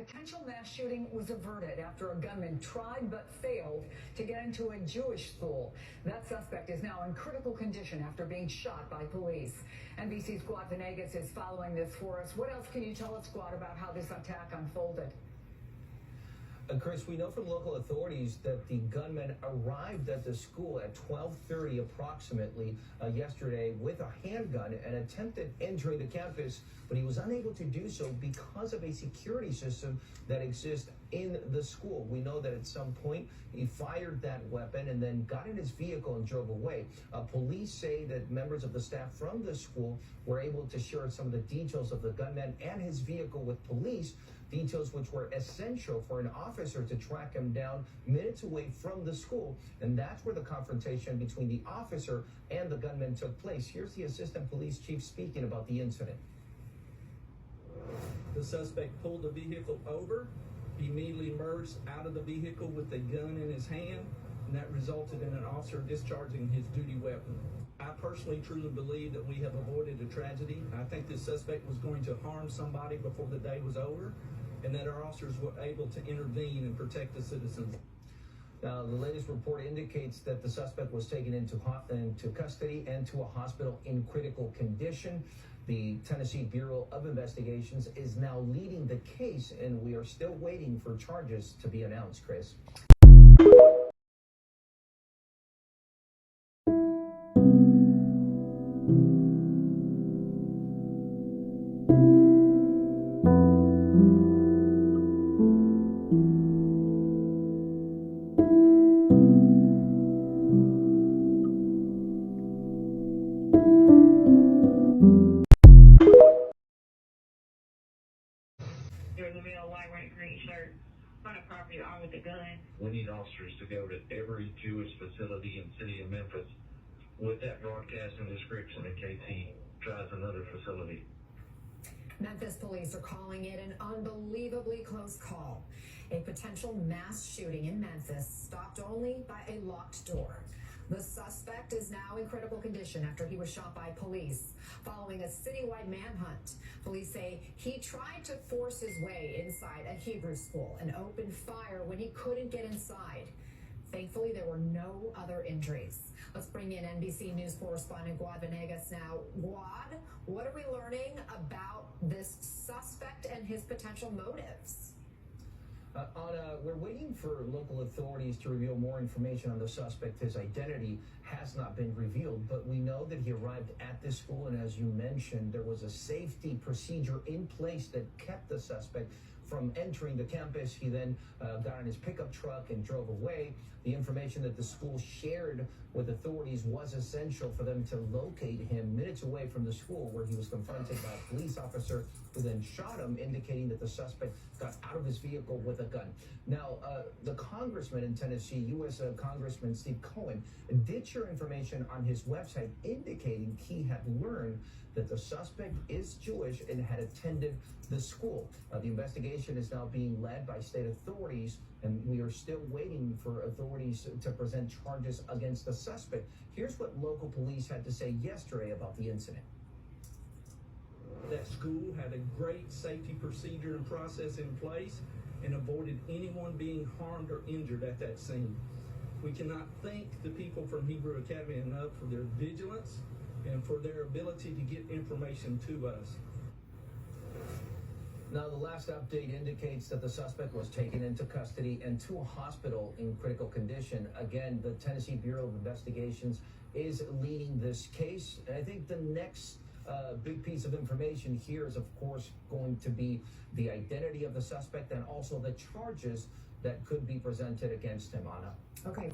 potential mass shooting was averted after a gunman tried but failed to get into a Jewish school. That suspect is now in critical condition after being shot by police. NBC's Squad Venegas is following this for us. What else can you tell us, Squad, about how this attack unfolded? Chris, we know from local authorities that the gunman arrived at the school at 12:30 approximately yesterday with a handgun and attempted entering the campus, but he was unable to do so because of a security system that exists in the school. We know that at some point he fired that weapon and then got in his vehicle and drove away. Police say that members of the staff from the school were able to share some of the details of the gunman and his vehicle with police, details which were essential for an officer to track him down minutes away from the school. And that's where the confrontation between the officer and the gunman took place. Here's the assistant police chief speaking about the incident. The suspect pulled the vehicle over. He immediately emerged out of the vehicle with the gun in his hand, and that resulted in an officer discharging his duty weapon. I personally truly believe that we have avoided a tragedy. I think this suspect was going to harm somebody before the day was over, and that our officers were able to intervene and protect the citizens. Now, the latest report indicates that the suspect was taken into custody and to a hospital in critical condition. The Tennessee Bureau of Investigations is now leading the case, and we are still waiting for charges to be announced, Chris. There was a male white green shirt on the property armed with a gun. We need officers to go to every Jewish facility in the city of Memphis with that broadcast and description in case he tries another facility. Memphis police are calling it an unbelievably close call. A potential mass shooting in Memphis stopped only by a locked door. The suspect is now in critical condition after he was shot by police following a citywide manhunt. Police say he tried to force his way inside a Hebrew school and opened fire when he couldn't get inside. Thankfully, there were no other injuries. Let's bring in NBC News correspondent Squad Venegas now. Squad, what are we learning about this suspect and his potential motives? Anna, we're waiting for local authorities to reveal more information on the suspect. His identity has not been revealed, but we know that he arrived at this school, and as you mentioned, there was a safety procedure in place that kept the suspect from entering the campus. He then got in his pickup truck and drove away. The information that the school shared with authorities was essential for them to locate him minutes away from the school, where he was confronted by a police officer who then shot him, indicating that the suspect got out of his vehicle with a gun. Now, the congressman in Tennessee, U.S. Congressman Steve Cohen, did share information on his website indicating he had learned that the suspect is Jewish and had attended the school. The investigation is now being led by state authorities, and we are still waiting for authorities to present charges against the suspect. Here's what local police had to say yesterday about the incident. That school had a great safety procedure and process in place and avoided anyone being harmed or injured at that scene. We cannot thank the people from Hebrew Academy enough for their vigilance and for their ability to get information to us. Now, the last update indicates that the suspect was taken into custody and to a hospital in critical condition. Again, the Tennessee Bureau of Investigations is leading this case. And I think the next big piece of information here is, of course, going to be the identity of the suspect and also the charges that could be presented against him, Anna. Okay.